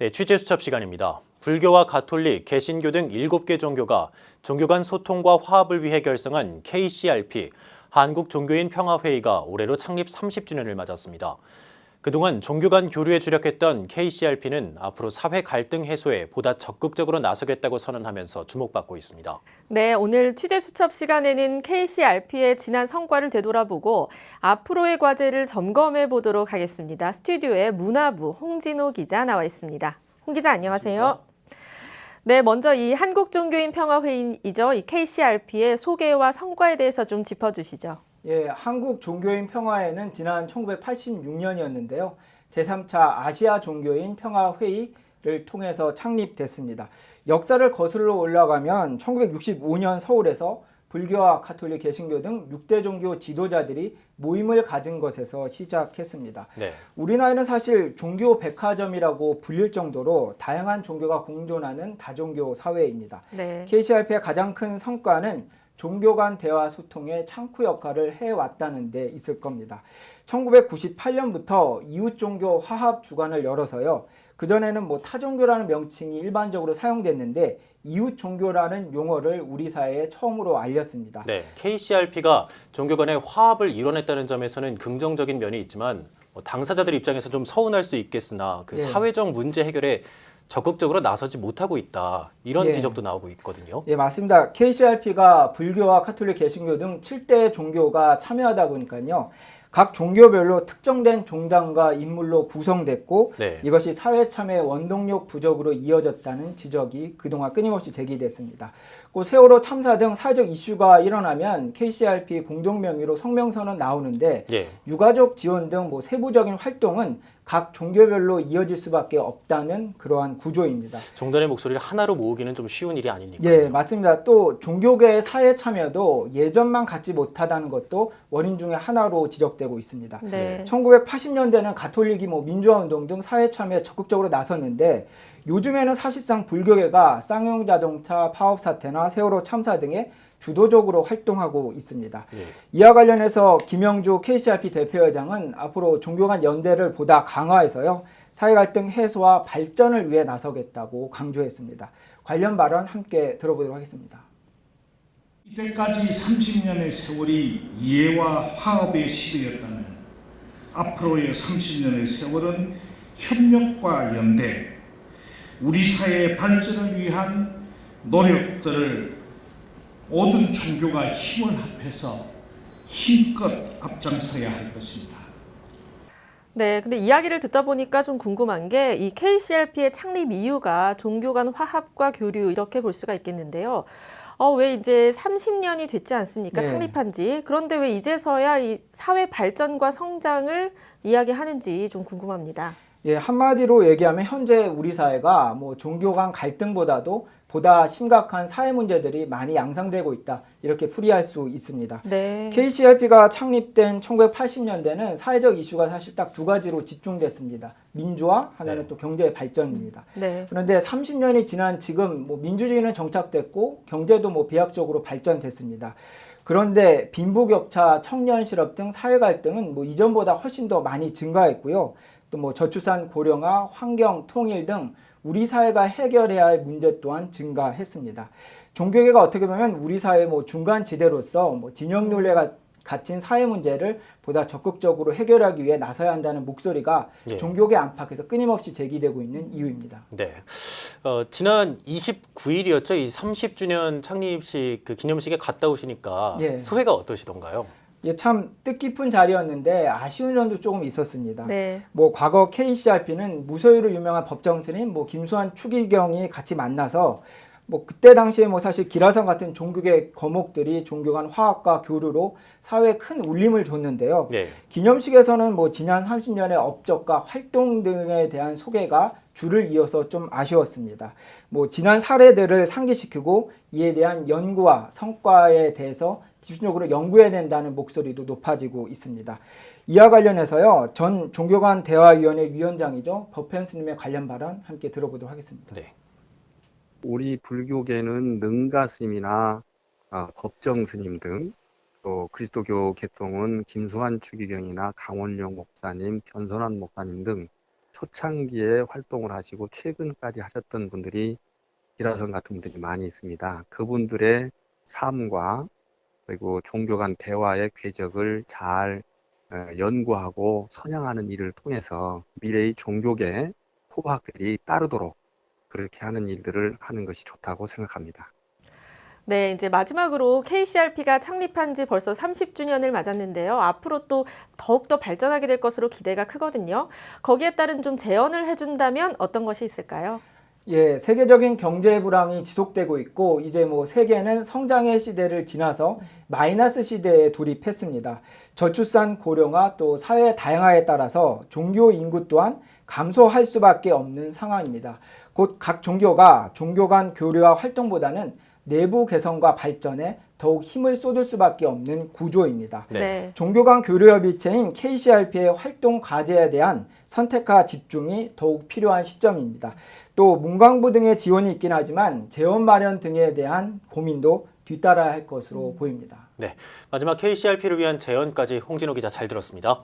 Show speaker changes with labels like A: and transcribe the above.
A: 네, 취재 수첩 시간입니다. 불교와 가톨릭, 개신교 등 7개 종교가 종교 간 소통과 화합을 위해 결성한 KCRP, 한국종교인평화회의가 올해로 창립 30주년을 맞았습니다. 그동안 종교 간 교류에 주력했던 KCRP는 앞으로 사회 갈등 해소에 보다 적극적으로 나서겠다고 선언하면서 주목받고 있습니다.
B: 네, 오늘 취재 수첩 시간에는 KCRP의 지난 성과를 되돌아보고 앞으로의 과제를 점검해 보도록 하겠습니다. 스튜디오에 문화부 홍진호 기자 나와 있습니다. 홍 기자 안녕하세요. 네, 먼저 이 한국종교인평화회의이죠. 이 KCRP의 소개와 성과에 대해서 좀 짚어주시죠.
C: 예, 한국종교인평화회는 지난 1986년이었는데요. 제3차 아시아 종교인 평화회의를 통해서 창립됐습니다. 역사를 거슬러 올라가면 1965년 서울에서 불교와 가톨릭, 개신교 등 6대 종교 지도자들이 모임을 가진 것에서 시작했습니다.
A: 네.
C: 우리나라는 사실 종교 백화점이라고 불릴 정도로 다양한 종교가 공존하는 다종교 사회입니다.
B: 네.
C: KCRP의 가장 큰 성과는 종교 간 대화 소통의 창구 역할을 해왔다는 데 있을 겁니다. 1998년부터 이웃 종교 화합 주간을 열어서요. 그전에는 타종교라는 명칭이 일반적으로 사용됐는데 이웃 종교라는 용어를 우리 사회에 처음으로 알렸습니다.
A: 네, KCRP가 종교 간의 화합을 이뤄냈다는 점에서는 긍정적인 면이 있지만 당사자들 입장에서 좀 서운할 수 있겠으나 그
C: 네.
A: 사회적 문제 해결에 적극적으로 나서지 못하고 있다. 이런
C: 예.
A: 지적도 나오고 있거든요.
C: 예, 맞습니다. KCRP가 불교와 가톨릭, 개신교 등 7대 종교가 참여하다 보니까요. 각 종교별로 특정된 종단과 인물로 구성됐고
A: 네.
C: 이것이 사회 참여 원동력 부족으로 이어졌다는 지적이 그동안 끊임없이 제기됐습니다. 세월호 참사 등 사회적 이슈가 일어나면 KCRP 공동명의로 성명서는 나오는데
A: 예.
C: 유가족 지원 등 세부적인 활동은 각 종교별로 이어질 수밖에 없다는 그러한 구조입니다.
A: 종단의 목소리를 하나로 모으기는 좀 쉬운 일이 아니니까요.
C: 예, 맞습니다. 또 종교계의 사회 참여도 예전만 갖지 못하다는 것도 원인 중에 하나로 지적되고 있습니다.
B: 네.
C: 1980년대는 가톨릭이 민주화운동 등 사회 참여에 적극적으로 나섰는데 요즘에는 사실상 불교계가 쌍용 자동차 파업 사태나 세월호 참사 등에 주도적으로 활동하고 있습니다.
A: 예.
C: 이와 관련해서 김영주 KCRP 대표회장은 앞으로 종교 간 연대를 보다 강화해서요. 사회 갈등 해소와 발전을 위해 나서겠다고 강조했습니다. 관련 발언 함께 들어보도록 하겠습니다.
D: 이때까지 30년의 세월이 이해와 화합의 시대였다면 앞으로의 30년의 세월은 협력과 연대, 우리 사회의 발전을 위한 노력들을 모든 종교가 힘을 합해서 힘껏 앞장서야 할 것입니다.
B: 네, 근데 이야기를 듣다 보니까 좀 궁금한 게 이 KCRP의 창립 이유가 종교 간 화합과 교류 이렇게 볼 수가 있겠는데요. 왜 이제 30년이 됐지 않습니까?
C: 네.
B: 창립한 지. 그런데 왜 이제서야 이 사회 발전과 성장을 이야기하는지 좀 궁금합니다.
C: 예, 한마디로 얘기하면 현재 우리 사회가 종교 간 갈등보다도 보다 심각한 사회 문제들이 많이 양상되고 있다. 이렇게 풀이할 수 있습니다.
B: 네.
C: KCRP가 창립된 1980년대는 사회적 이슈가 사실 딱 두 가지로 집중됐습니다. 민주화, 하나는
A: 네.
C: 또 경제 발전입니다.
B: 네.
C: 그런데 30년이 지난 지금 민주주의는 정착됐고 경제도 비약적으로 발전됐습니다. 그런데 빈부격차, 청년 실업 등 사회 갈등은 이전보다 훨씬 더 많이 증가했고요. 또 저출산 고령화, 환경, 통일 등 우리 사회가 해결해야 할 문제 또한 증가했습니다. 종교계가 어떻게 보면 우리 사회 중간 지대로서 진영 논리가 갇힌 사회 문제를 보다 적극적으로 해결하기 위해 나서야 한다는 목소리가
A: 예.
C: 종교계 안팎에서 끊임없이 제기되고 있는 이유입니다.
A: 네. 지난 29일이었죠. 이 30주년 창립식 기념식에 갔다 오시니까
C: 예.
A: 소회가 어떠시던가요?
C: 예, 참 뜻깊은 자리였는데 아쉬운 점도 조금 있었습니다.
B: 네.
C: 과거 KCRP는 무소유로 유명한 법정 스님 김수환 추기경이 같이 만나서 그때 당시에 사실 기라성 같은 종교계 거목들이 종교 간 화합과 교류로 사회에 큰 울림을 줬는데요.
A: 네.
C: 기념식에서는 지난 30년의 업적과 활동 등에 대한 소개가 줄을 이어서 좀 아쉬웠습니다. 지난 사례들을 상기시키고 이에 대한 연구와 성과에 대해서 집중적으로 연구해야 된다는 목소리도 높아지고 있습니다. 이와 관련해서요. 전 종교간 대화위원회 위원장이죠. 법현 스님의 관련 발언 함께 들어보도록 하겠습니다.
A: 네.
E: 우리 불교계는 능가 스님이나 법정 스님 등, 또 그리스도교 계통은 김수환 추기경이나 강원용 목사님, 변선환 목사님 등 초창기에 활동을 하시고 최근까지 하셨던 분들이 기라성 같은 분들이 많이 있습니다. 그분들의 삶과 그리고 종교 간 대화의 궤적을 잘 연구하고 선양하는 일을 통해서 미래의 종교계 후학들이 따르도록 그렇게 하는 일들을 하는 것이 좋다고 생각합니다.
B: 네, 이제 마지막으로 KCRP가 창립한 지 벌써 30주년을 맞았는데요. 앞으로 또 더욱더 발전하게 될 것으로 기대가 크거든요. 거기에 따른 좀 제언을 해준다면 어떤 것이 있을까요?
C: 예, 세계적인 경제 불황이 지속되고 있고 이제 뭐 세계는 성장의 시대를 지나서 마이너스 시대에 돌입했습니다. 저출산 고령화 또 사회 다양화에 따라서 종교 인구 또한 감소할 수밖에 없는 상황입니다. 곧 각 종교가 종교 간 교류와 활동보다는 내부 개선과 발전에 더욱 힘을 쏟을 수밖에 없는 구조입니다.
B: 네.
C: 종교 간 교류협의체인 KCRP의 활동 과제에 대한 선택과 집중이 더욱 필요한 시점입니다. 또 문광부 등의 지원이 있긴 하지만 재원 마련 등에 대한 고민도 뒤따라야 할 것으로 보입니다.
A: 네, 마지막 KCRP를 위한 제언까지 홍진호 기자 잘 들었습니다.